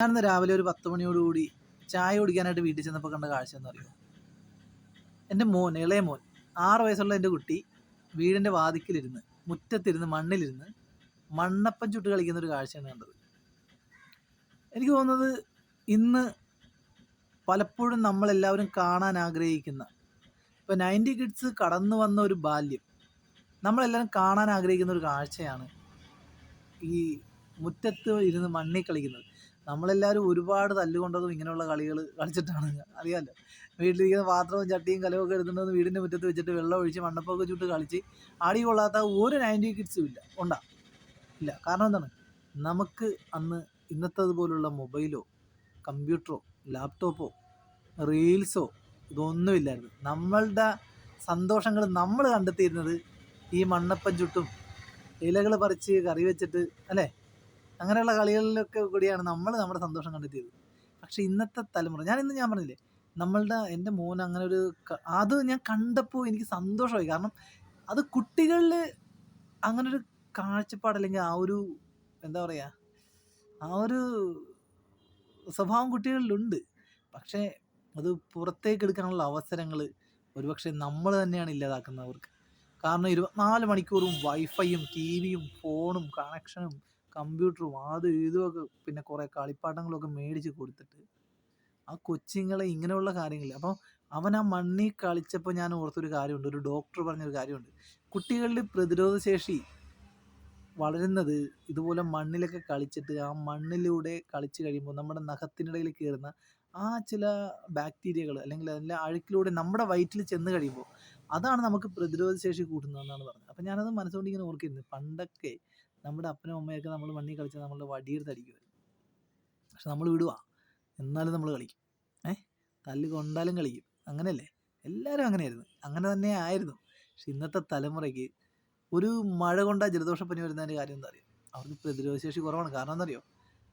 ഞാനിന്ന് രാവിലെ ഒരു 10 മണിയോടുകൂടി ചായ കുടിക്കാനായിട്ട് വീട്ടിൽ ചെന്നപ്പോൾ കണ്ട കാഴ്ച എന്ന് അറിയോ? എൻ്റെ മോൻ, ഇളയ മോൻ, 6 വയസ്സുള്ള എൻ്റെ കുട്ടി വീടിൻ്റെ വാതിക്കലിരുന്ന്, മുറ്റത്തിരുന്ന്, മണ്ണിലിരുന്ന് മണ്ണപ്പം ചുട്ട് കളിക്കുന്ന ഒരു കാഴ്ചയാണ് കണ്ടത്. എനിക്ക് തോന്നുന്നത് ഇന്ന് പലപ്പോഴും നമ്മളെല്ലാവരും കാണാൻ ആഗ്രഹിക്കുന്ന, ഇപ്പോൾ 90 കിഡ്സ് കടന്നു വന്ന ഒരു ബാല്യം നമ്മളെല്ലാവരും കാണാൻ ആഗ്രഹിക്കുന്ന ഒരു കാഴ്ചയാണ് ഈ മുറ്റത്ത് ഇരുന്ന് മണ്ണിൽ കളിക്കുന്നത്. നമ്മളെല്ലാവരും ഒരുപാട് തല്ലുകൊണ്ടതും ഇങ്ങനെയുള്ള കളികൾ കളിച്ചിട്ടാണ്. അറിയാമല്ലോ, വീട്ടിലിരിക്കുന്ന പാത്രവും ചട്ടിയും കലവും ഒക്കെ എടുത്തുകൊണ്ട് വന്ന് വീടിൻ്റെ മുറ്റത്ത് വെച്ചിട്ട് വെള്ളം ഒഴിച്ച് മണ്ണപ്പൊക്കെ ചുട്ട് കളിച്ച് ആടി കൊള്ളാത്ത ഒരു 90 കിഡ്സും ഇല്ല. ഉണ്ടാ? ഇല്ല. കാരണം എന്താണ്? നമുക്ക് അന്ന് ഇന്നത്തതുപോലുള്ള മൊബൈലോ കമ്പ്യൂട്ടറോ ലാപ്ടോപ്പോ റീൽസോ ഇതൊന്നുമില്ലായിരുന്നു. നമ്മളുടെ സന്തോഷങ്ങൾ നമ്മൾ കണ്ടെത്തിയിരുന്നത് ഈ മണ്ണപ്പം ചുട്ടും ഇലകൾ പറിച്ച് കറി വെച്ചിട്ട്, അല്ലേ? അങ്ങനെയുള്ള കളികളിലൊക്കെ കൂടിയാണ് നമ്മൾ നമ്മുടെ സന്തോഷം കണ്ടെത്തിയത്. പക്ഷേ ഇന്നത്തെ തലമുറ, ഞാൻ പറഞ്ഞില്ലേ, എൻ്റെ മോൻ അങ്ങനെ ഒരു അത് ഞാൻ കണ്ടപ്പോൾ എനിക്ക് സന്തോഷമായി. കാരണം അത് കുട്ടികളിൽ അങ്ങനൊരു കാഴ്ചപ്പാട്, അല്ലെങ്കിൽ ആ ഒരു, എന്താ പറയുക, ആ ഒരു സ്വഭാവം കുട്ടികളിലുണ്ട്. പക്ഷേ അത് പുറത്തേക്ക് എടുക്കാനുള്ള അവസരങ്ങൾ ഒരുപക്ഷെ നമ്മൾ തന്നെയാണ് ഇല്ലാതാക്കുന്നത് അവർക്ക്. കാരണം 24 മണിക്കൂറും വൈഫൈയും ടിവിയും ഫോണും കണക്ഷനും കമ്പ്യൂട്ടറും അതും ഇതുമൊക്കെ, പിന്നെ കുറേ കളിപ്പാട്ടങ്ങളൊക്കെ മേടിച്ച് കൊടുത്തിട്ട് ആ കൊച്ചുങ്ങളെ ഇങ്ങനെയുള്ള കാര്യങ്ങൾ. അപ്പോൾ അവൻ ആ മണ്ണിൽ കളിച്ചപ്പോൾ ഞാൻ ഓർത്തൊരു കാര്യമുണ്ട്, ഒരു ഡോക്ടർ പറഞ്ഞൊരു കാര്യമുണ്ട്. കുട്ടികളുടെ പ്രതിരോധശേഷി വളരുന്നത് ഇതുപോലെ മണ്ണിലൊക്കെ കളിച്ചിട്ട്, ആ മണ്ണിലൂടെ കളിച്ച് കഴിയുമ്പോൾ നമ്മുടെ നഖത്തിനിടയിൽ കയറുന്ന ആ ചില ബാക്ടീരിയകൾ, അല്ലെങ്കിൽ അതിൻ്റെ അഴുക്കിലൂടെ നമ്മുടെ വയറ്റിൽ ചെന്ന് കഴിയുമ്പോൾ അതാണ് നമുക്ക് പ്രതിരോധശേഷി കൂട്ടുന്നതെന്നാണ് പറഞ്ഞത്. അപ്പോൾ ഞാനത് മനസ്സുകൊണ്ട് ഇങ്ങനെ ഓർക്കുന്നത്, പണ്ടൊക്കെ നമ്മുടെ അപ്പനും അമ്മയൊക്കെ നമ്മൾ മണ്ണിൽ കളിച്ചാൽ നമ്മളുടെ വടിയെടുത്ത് അടിക്കുമായിരുന്നു. പക്ഷെ നമ്മൾ വിടുക, എന്നാലും നമ്മൾ കളിക്കും. തല്ല് കൊണ്ടാലും കളിക്കും. അങ്ങനെയല്ലേ? എല്ലാവരും അങ്ങനെയായിരുന്നു, അങ്ങനെ തന്നെ ആയിരുന്നു. പക്ഷെ ഇന്നത്തെ തലമുറയ്ക്ക് ഒരു മഴ കൊണ്ടാൽ ജലദോഷപ്പനി വരുന്നതിൻ്റെ കാര്യം എന്താ അറിയോ? അവർക്ക് പ്രതിരോധശേഷി കുറവാണ്. കാരണം എന്താ അറിയോ?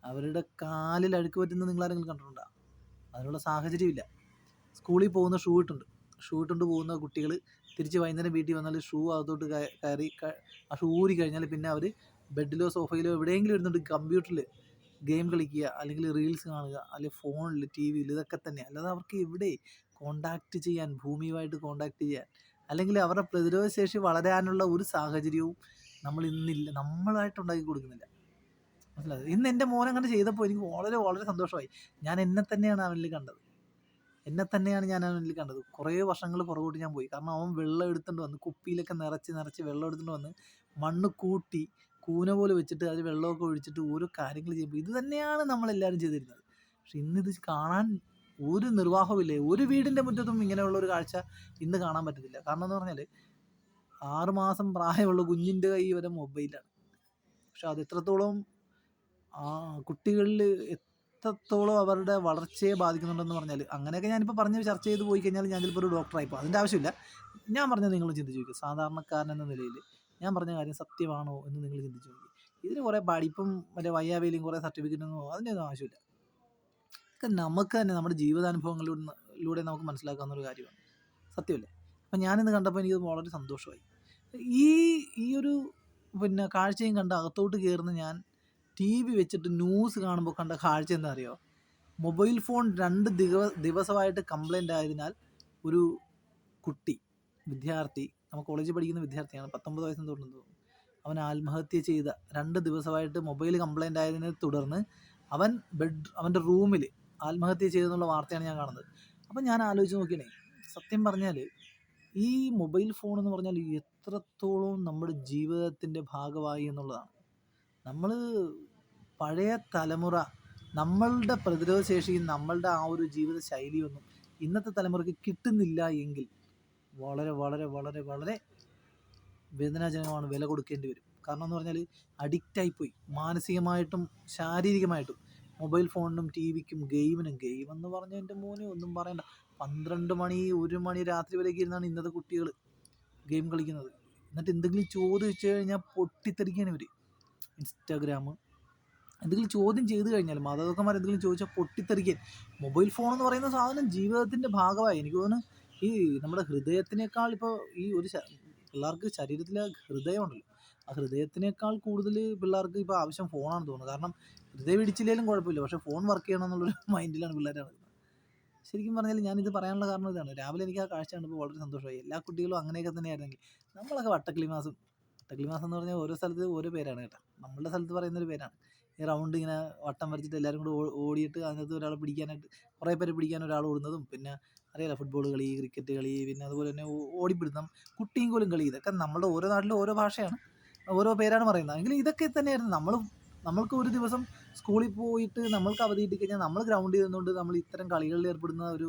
അവരുടെ കാലിൽ അഴുക്ക് പറ്റുന്നത് നിങ്ങളാരെങ്കിലും കണ്ടിട്ടുണ്ടോ? അതിനുള്ള സാഹചര്യമില്ല. സ്കൂളിൽ പോകുന്ന ഷൂ ഇട്ടുകൊണ്ട് പോകുന്ന കുട്ടികൾ തിരിച്ച് വൈകുന്നേരം വീട്ടിൽ വന്നാൽ ഷൂ അകത്തോട്ട് കയറി ആ ഷൂ ഊരി കഴിഞ്ഞാൽ പിന്നെ അവർ ബെഡിലോ സോഫയിലോ എവിടെയെങ്കിലും ഇരുന്നിട്ട് കമ്പ്യൂട്ടറിൽ ഗെയിം കളിക്കുക, അല്ലെങ്കിൽ റീൽസ് കാണുക, അല്ലെങ്കിൽ ഫോണിൽ ടി വിയിൽ, ഇതൊക്കെ തന്നെ. അല്ലാതെ അവർക്ക് എവിടെ കോണ്ടാക്ട് ചെയ്യാൻ, ഭൂമിയുമായിട്ട് കോണ്ടാക്ട് ചെയ്യാൻ, അല്ലെങ്കിൽ അവരുടെ പ്രതിരോധശേഷി വളരാനുള്ള ഒരു സാഹചര്യവും നമ്മളായിട്ട് ഉണ്ടാക്കി കൊടുക്കുന്നില്ല. മനസ്സിലായത്? ഇന്ന് എൻ്റെ മോൻ അങ്ങനെ ചെയ്തപ്പോൾ എനിക്ക് വളരെ വളരെ സന്തോഷമായി. ഞാൻ എന്നെ തന്നെയാണ് അവനിൽ കണ്ടത്. കുറേ വർഷങ്ങൾ പുറകോട്ട് ഞാൻ പോയി. കാരണം അവൻ വെള്ളം എടുത്തുകൊണ്ട് വന്ന് കുപ്പിയിലൊക്കെ നിറച്ച് വെള്ളം എടുത്തുകൊണ്ട് വന്ന് മണ്ണ് കൂട്ടി കൂന പോലെ വെച്ചിട്ട് അതിൽ വെള്ളമൊക്കെ ഒഴിച്ചിട്ട് ഓരോ കാര്യങ്ങൾ ചെയ്യുമ്പോൾ ഇത് തന്നെയാണ് നമ്മളെല്ലാവരും ചെയ്തിരുന്നത്. പക്ഷെ ഇന്നിത് കാണാൻ ഒരു നിർവാഹമില്ലേ. ഒരു വീടിൻ്റെ മുറ്റത്തും ഇങ്ങനെയുള്ള ഒരു കാഴ്ച ഇന്ന് കാണാൻ പറ്റത്തില്ല. കാരണം എന്ന് പറഞ്ഞാൽ 6 മാസം പ്രായമുള്ള കുഞ്ഞിൻ്റെ കൈ വരെ മൊബൈലാണ്. പക്ഷെ അത് എത്രത്തോളം കുട്ടികളിൽ എത്രത്തോളം അവരുടെ വളർച്ചയെ ബാധിക്കുന്നുണ്ടെന്ന് പറഞ്ഞാൽ, അങ്ങനെയൊക്കെ ഞാനിപ്പോൾ പറഞ്ഞ് ചർച്ച ചെയ്ത് പോയി കഴിഞ്ഞാൽ ഞാൻ ചിലപ്പോൾ ഒരു ഡോക്ടറായിപ്പോൾ. അതിൻ്റെ ആവശ്യമില്ല. ഞാൻ പറഞ്ഞത് നിങ്ങൾ ചിന്തിച്ച് നോക്കുക. സാധാരണക്കാരൻ എന്ന നിലയിൽ ഞാൻ പറഞ്ഞ കാര്യം സത്യമാണോ എന്ന് നിങ്ങൾ ചിന്തിച്ച് നോക്കി. ഇതിന് കുറേ പഠിപ്പും മറ്റേ വയ്യാവേലിയും കുറേ സർട്ടിഫിക്കറ്റൊന്നും അതിൻ്റെയൊന്നും ആവശ്യമില്ല. ഇതൊക്കെ നമുക്ക് തന്നെ നമ്മുടെ ജീവിതാനുഭവങ്ങളിലൂടെ നമുക്ക് മനസ്സിലാക്കാവുന്ന ഒരു കാര്യമാണ്. സത്യമല്ലേ? അപ്പം ഞാനിന്ന് കണ്ടപ്പോൾ എനിക്ക് വളരെ സന്തോഷമായി. ഈ ഈ ഒരു കാഴ്ചയും കണ്ട് അകത്തോട്ട് കയറുന്ന ഞാൻ ടി വി വെച്ചിട്ട് ന്യൂസ് കാണുമ്പോൾ കണ്ട കാഴ്ച എന്താ അറിയോ? മൊബൈൽ ഫോൺ 2 ദിവസമായിട്ട് കംപ്ലൈൻ്റ് ആയതിനാൽ ഒരു വിദ്യാർത്ഥി, നമ്മൾ കോളേജിൽ പഠിക്കുന്ന വിദ്യാർത്ഥിയാണ്, 19 വയസ്സെന്ന് തോന്നുന്നു. അവൻ ആത്മഹത്യ ചെയ്ത 2 ദിവസമായിട്ട് മൊബൈൽ കംപ്ലൈൻ്റ് ആയതിനെ തുടർന്ന് അവൻ്റെ റൂമിൽ ആത്മഹത്യ ചെയ്തെന്നുള്ള വാർത്തയാണ് ഞാൻ കാണുന്നത്. അപ്പം ഞാൻ ആലോചിച്ച് നോക്കിയേ, സത്യം പറഞ്ഞാൽ ഈ മൊബൈൽ ഫോൺ എന്ന് പറഞ്ഞാൽ എത്രത്തോളം നമ്മുടെ ജീവിതത്തിൻ്റെ ഭാഗമായി എന്നുള്ളതാണ്. നമ്മൾ പഴയ തലമുറ, നമ്മളുടെ പ്രതിരോധശേഷിയും നമ്മളുടെ ആ ഒരു ജീവിത ശൈലിയൊന്നും ഇന്നത്തെ തലമുറയ്ക്ക് കിട്ടുന്നില്ല എങ്കിൽ വളരെ വളരെ വളരെ വളരെ വേദനാജനകമാണ്. വില കൊടുക്കേണ്ടി വരും. കാരണം എന്ന് പറഞ്ഞാൽ അഡിക്റ്റായിപ്പോയി, മാനസികമായിട്ടും ശാരീരികമായിട്ടും. മൊബൈൽ ഫോണിനും ടി വിക്കും ഗെയിം എന്ന് പറഞ്ഞാൽ എൻ്റെ മോനെ ഒന്നും പറയണ്ട. 12 മണി 1 മണി രാത്രി വരെയൊക്കെ ഇരുന്നാണ് ഇന്നത്തെ കുട്ടികൾ ഗെയിം കളിക്കുന്നത്. എന്നിട്ട് എന്തെങ്കിലും ചോദിച്ചു കഴിഞ്ഞാൽ പൊട്ടിത്തെറിക്കുകയാണ് ഇവർ. ഇൻസ്റ്റാഗ്രാം എന്തെങ്കിലും ചോദ്യം ചെയ്ത് കഴിഞ്ഞാൽ, മാതാപിതാക്കന്മാർ എന്തെങ്കിലും ചോദിച്ചാൽ പൊട്ടിത്തെറിക്കാൻ. മൊബൈൽ ഫോൺ എന്ന് പറയുന്ന സാധനം ജീവിതത്തിൻ്റെ ഭാഗമായി. എനിക്ക് തോന്നുന്നു ഈ നമ്മുടെ ഹൃദയത്തിനേക്കാൾ ഇപ്പോൾ ഈ പിള്ളേർക്ക് ശരീരത്തിലെ ഹൃദയമുണ്ടല്ലോ, ആ ഹൃദയത്തിനേക്കാൾ കൂടുതൽ പിള്ളേർക്ക് ഇപ്പോൾ ആവശ്യം ഫോണാണെന്ന് തോന്നുന്നു. കാരണം വെറുതെ പിടിച്ചില്ലെങ്കിലും കുഴപ്പമില്ല, പക്ഷേ ഫോൺ വർക്ക് ചെയ്യണം എന്നുള്ളൊരു മൈൻഡിലാണ് പിള്ളേർ നടക്കുന്നത്. ശരിക്കും പറഞ്ഞാൽ ഞാനിത് പറയാനുള്ള കാരണം ഇതാണ്. രാവിലെ എനിക്ക് ആ കാഴ്ച കണ്ടപ്പോൾ വളരെ സന്തോഷമായി. എല്ലാ കുട്ടികളും അങ്ങനെയൊക്കെ തന്നെയായിരുന്നെങ്കിൽ നമ്മളൊക്കെ വട്ടക്കിളി മാസം എന്ന് പറഞ്ഞാൽ ഓരോ സ്ഥലത്ത് ഓരോ പേരാണ് കേട്ടോ. നമ്മളുടെ സ്ഥലത്ത് പറയുന്നൊരു പേരാണ്. ഈ റൗണ്ട് ഇങ്ങനെ വട്ടം വരച്ചിട്ട് എല്ലാവരും കൂടെ ഓടിയിട്ട് അതിനകത്ത് ഒരാളെ പിടിക്കാനായിട്ട് കുറേ പേരെ പിടിക്കാൻ ഒരാൾ ഓടുന്നതും, പിന്നെ അറിയാലോ ഫുട്ബോൾ കളി, ക്രിക്കറ്റ് കളി, പിന്നെ അതുപോലെ തന്നെ ഓടിപ്പിടുത്തം, കുട്ടിയും കോലും കളി, ഇതൊക്കെ നമ്മുടെ ഓരോ നാട്ടിലും ഓരോ ഭാഷയാണ്, ഓരോ പേരാണ് പറയുന്നത്. എങ്കിലും ഇതൊക്കെ തന്നെയായിരുന്നു നമ്മൾക്ക് ഒരു ദിവസം സ്കൂളിൽ പോയിട്ട് നമ്മൾക്ക് അവധി കിട്ടിക്കഴിഞ്ഞാൽ നമ്മൾ ഗ്രൗണ്ടിൽ നിന്നുകൊണ്ട് നമ്മൾ ഇത്തരം കളികളിൽ ഏർപ്പെടുന്ന ഒരു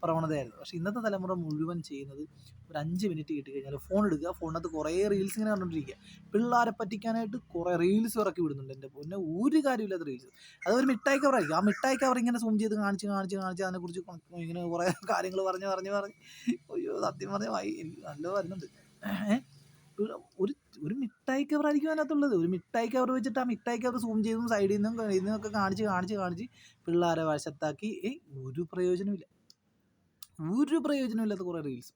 പ്രവണതയായിരുന്നു. പക്ഷേ ഇന്നത്തെ തലമുറ മുഴുവൻ ചെയ്യുന്നത് ഒരു 5 മിനിറ്റ് കിട്ടിക്കഴിഞ്ഞാൽ ഫോൺ എടുക്കുക, ഫോണിനകത്ത് കുറേ റീൽസ് ഇങ്ങനെ കണ്ടുകൊണ്ടിരിക്കുക. പിള്ളേരെ പറ്റിക്കാനായിട്ട് കുറേ റീൽസ് ഇറക്കി വിടുന്നുണ്ട്. എൻ്റെ പൊന്നെ, ഒരു കാര്യമില്ലാത്ത റീൽസ്. അതൊരു മിഠായി കവറായിരിക്കും. ആ മിഠായി കവർ ഇങ്ങനെ സൂം ചെയ്ത് കാണിച്ച് അതിനെക്കുറിച്ച് ഇങ്ങനെ കുറേ കാര്യങ്ങൾ പറഞ്ഞ് അയ്യോ സത്യം പറഞ്ഞാൽ എനിക്ക് നല്ല വരുന്നുണ്ട്. ഒരു ഒരു മിഠായി കവറായിരിക്കും അതിനകത്തുള്ളത്. ഒരു മിഠായി കവർ വെച്ചിട്ട് ആ മിഠായി കവർ സൂം ചെയ്തും സൈഡിൽ നിന്നൊക്കെ കാണിച്ച് പിള്ളേരെ വശത്താക്കി ഒരു പ്രയോജനമില്ല. കുറേ റീൽസ്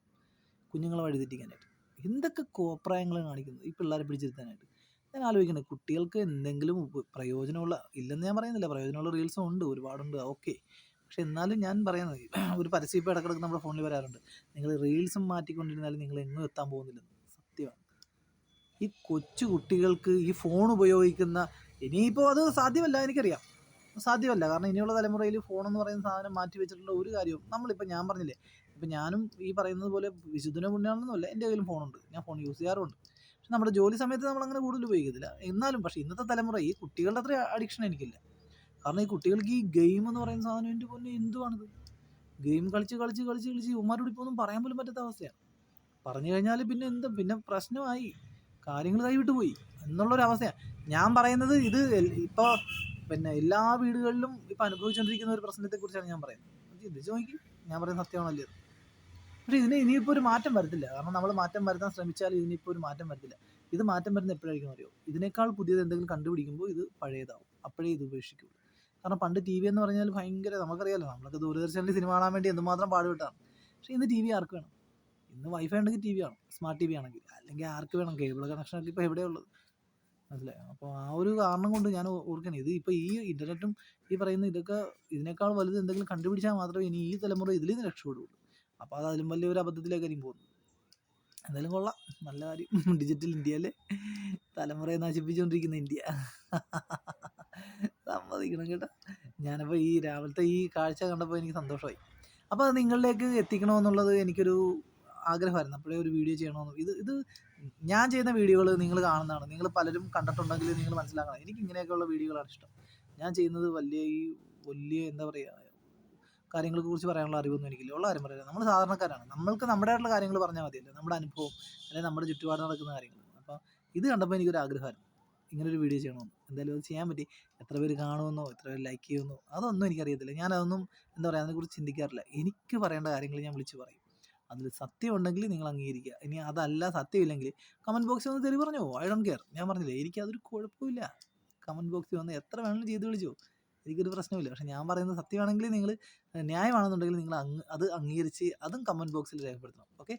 കുഞ്ഞുങ്ങളെ വഴിതെറ്റിക്കാനായിട്ട്. എന്തൊക്കെ കോപ്രായങ്ങൾ കാണിക്കുന്നത് ഈ പിള്ളേരെ പിടിച്ചിരുത്താനായിട്ട്. ഞാൻ ആലോചിക്കുന്നത് കുട്ടികൾക്ക് എന്തെങ്കിലും പ്രയോജനമുള്ള, ഇല്ലെന്ന് ഞാൻ പറയുന്നില്ല, പ്രയോജനമുള്ള റീൽസും ഉണ്ട്, ഒരുപാടുണ്ട്, ഓക്കെ. പക്ഷെ എന്നാലും ഞാൻ പറയുന്നത് ഒരു പരസ്യം ഇപ്പോൾ ഇടക്കിടക്ക് നമ്മുടെ ഫോണിൽ വരാറുണ്ട്. നിങ്ങൾ റീൽസും മാറ്റിക്കൊണ്ടിരുന്നാലും നിങ്ങൾ എങ്ങും എത്താൻ പോകുന്നില്ലെന്ന്. സത്യമാണ്. ഈ കൊച്ചു കുട്ടികൾക്ക് ഈ ഫോൺ ഉപയോഗിക്കുന്ന, ഇനിയിപ്പോൾ അത് സാധ്യമല്ല, എനിക്കറിയാം സാധ്യമല്ല. കാരണം ഇനിയുള്ള തലമുറയിൽ ഫോണെന്ന് പറയുന്ന സാധനം മാറ്റി വെച്ചിട്ടുള്ള ഒരു കാര്യവും നമ്മളിപ്പോൾ, ഞാൻ പറഞ്ഞില്ലേ, ഇപ്പം ഞാനും ഈ പറയുന്നത് പോലെ വിശുദ്ധന പുണ്യാണെന്നല്ല, എൻ്റെ കയ്യിലും ഫോണുണ്ട്, ഞാൻ ഫോൺ യൂസ് ചെയ്യാറുണ്ട്. പക്ഷെ നമ്മുടെ ജോലി സമയത്ത് നമ്മളങ്ങനെ കൂടുതൽ ഉപയോഗിക്കത്തില്ല. എന്നാലും പക്ഷേ ഇന്നത്തെ തലമുറ ഈ കുട്ടികളുടെ അത്ര അഡിക്ഷൻ എനിക്കില്ല. കാരണം ഈ കുട്ടികൾക്ക് ഈ ഗെയിം എന്ന് പറയുന്ന സാധനം എൻ്റെ പൊന്നെ എന്തുവാണിത്. ഗെയിം കളിച്ച് ഇവന്മാരോട് ഇപ്പോൾ ഒന്നും പറയാൻ പോലും പറ്റാത്ത അവസ്ഥയാണ്. പറഞ്ഞു കഴിഞ്ഞാൽ പിന്നെ പ്രശ്നമായി, കാര്യങ്ങൾ കൈവിട്ട് പോയി എന്നുള്ളൊരവസ്ഥയാണ്. ഞാൻ പറയുന്നത് ഇത് ഇപ്പോൾ പിന്നെ എല്ലാ വീടുകളിലും ഇപ്പം അനുഭവിച്ചുകൊണ്ടിരിക്കുന്ന ഒരു പ്രശ്നത്തെക്കുറിച്ചാണ് ഞാൻ പറയുന്നത്. ചിന്തിച്ച് നോക്കി, ഞാൻ പറയുന്നത് സത്യമാണല്ലോ. പക്ഷേ ഇനിയിപ്പോൾ ഒരു മാറ്റം വരത്തില്ല. കാരണം നമ്മൾ മാറ്റം വരുത്താൻ ശ്രമിച്ചാൽ ഇതിനിപ്പോൾ ഒരു മാറ്റം വരത്തില്ല. ഇത് മാറ്റം വരുന്നത് എപ്പോഴായിരിക്കും അറിയോ? ഇതിനേക്കാൾ പുതിയത് എന്തെങ്കിലും കണ്ടുപിടിക്കുമ്പോൾ ഇത് പഴയതാവും. അപ്പോഴേ ഇത് ഉപേക്ഷിക്കുള്ളൂ. കാരണം പണ്ട് ടി വി എന്ന് പറഞ്ഞാൽ ഭയങ്കര, നമുക്കറിയാലോ, നമ്മളൊക്കെ ദൂരദർശനിൽ സിനിമ കാണാൻ വേണ്ടി എന്തുമാത്രം പാടുപെട്ടാണ്. പക്ഷേ ഇന്ന് ടി വി ആർക്ക് വേണം? ഇന്ന് വൈഫൈ ഉണ്ടെങ്കിൽ ടി വി ആണ്, സ്മാർട്ട് ടി വി ആണെങ്കിൽ. അല്ലെങ്കിൽ ആർക്ക് വേണം? കേബിൾ കണക്ഷനൊക്കെ ഇപ്പോൾ എവിടെയുള്ളത്? മനസ്സിലായോ? അപ്പോൾ ആ ഒരു കാരണം കൊണ്ട് ഞാൻ ഓർക്കണം, ഇത് ഇപ്പോൾ ഈ ഇൻ്റർനെറ്റും ഈ പറയുന്ന ഇതൊക്കെ ഇതിനേക്കാൾ വലുത് എന്തെങ്കിലും കണ്ടുപിടിച്ചാൽ മാത്രമേ ഇനി ഈ തലമുറ ഇതിൽ നിന്ന് രക്ഷപ്പെടുകയുള്ളൂ. അപ്പോൾ അത് അതിലും വലിയൊരു അബദ്ധത്തിലേക്കായിരിക്കും പോകുന്നത്. എന്തായാലും കൊള്ളാം, നല്ല കാര്യം. ഡിജിറ്റൽ ഇന്ത്യ അല്ലേ, തലമുറയെ നശിപ്പിച്ചുകൊണ്ടിരിക്കുന്ന ഇന്ത്യ. സമ്മതിക്കണം കേട്ടോ. ഞാനപ്പോൾ ഈ രാവിലത്തെ ഈ കാഴ്ച കണ്ടപ്പോൾ എനിക്ക് സന്തോഷമായി. അപ്പോൾ അത് നിങ്ങളിലേക്ക് എത്തിക്കണമെന്നുള്ളത് എനിക്കൊരു ആഗ്രഹമായിരുന്നു. അപ്പോഴേ ഒരു വീഡിയോ ചെയ്യണമെന്ന്. ഇത് ഞാൻ ചെയ്യുന്ന വീഡിയോകൾ നിങ്ങൾ കാണുന്നതാണ്. നിങ്ങൾ പലരും കണ്ടിട്ടുണ്ടെങ്കിൽ നിങ്ങൾ മനസ്സിലാക്കണം, എനിക്ക് ഇങ്ങനെയൊക്കെയുള്ള വീഡിയോകളാണ് ഇഷ്ടം. ഞാൻ ചെയ്യുന്നത് വലിയ എന്താ പറയുക, കാര്യങ്ങളെക്കുറിച്ച് പറയാനുള്ള അറിവൊന്നും എനിക്കില്ല. ഉള്ള കാര്യം പറയാം, നമ്മൾ സാധാരണക്കാരാണ്. നമ്മൾക്ക് നമ്മുടേതായിട്ടുള്ള കാര്യങ്ങൾ പറഞ്ഞാൽ മതിയല്ലോ, നമ്മുടെ അനുഭവം അല്ലെങ്കിൽ നമ്മുടെ ചുറ്റുപാട് നടക്കുന്ന കാര്യങ്ങൾ. അപ്പോൾ ഇത് കണ്ടപ്പോൾ എനിക്കൊരു ആഗ്രഹമായിരുന്നു ഇങ്ങനൊരു വീഡിയോ ചെയ്യണമെന്ന്. എന്തായാലും അത് ചെയ്യാൻ പറ്റി. എത്ര പേര് കാണുമെന്നോ എത്ര പേര് ലൈക്ക് ചെയ്യുമെന്നോ അതൊന്നും എനിക്കറിയത്തില്ല. ഞാനതൊന്നും എന്താ പറയുക, അതിനെക്കുറിച്ച് ചിന്തിക്കാറില്ല. എനിക്ക് പറയേണ്ട കാര്യങ്ങൾ ഞാൻ വിളിച്ച് പറയും. അതിൽ സത്യം ഉണ്ടെങ്കിൽ നിങ്ങൾ അംഗീകരിക്കുക. ഇനി അതല്ല, സത്യമില്ലെങ്കിൽ കമൻറ്റ് ബോക്സിൽ വന്ന് തെറി പറഞ്ഞോ, ഐ ഡോണ്ട് കെയർ. ഞാൻ പറഞ്ഞില്ലേ, എനിക്കതൊരു കുഴപ്പമില്ല. കമൻറ്റ് ബോക്സിൽ വന്ന് എത്ര വേണമെങ്കിലും ചെയ്ത് വിളിച്ചോ, എനിക്കൊരു പ്രശ്നമില്ല. പക്ഷേ ഞാൻ പറയുന്നത് സത്യമാണെങ്കിൽ, നിങ്ങൾ ന്യായമാണെന്നുണ്ടെങ്കിൽ നിങ്ങൾ അത് അംഗീകരിച്ച് അതും കമൻറ്റ് ബോക്സിൽ രേഖപ്പെടുത്തണം. ഓക്കെ.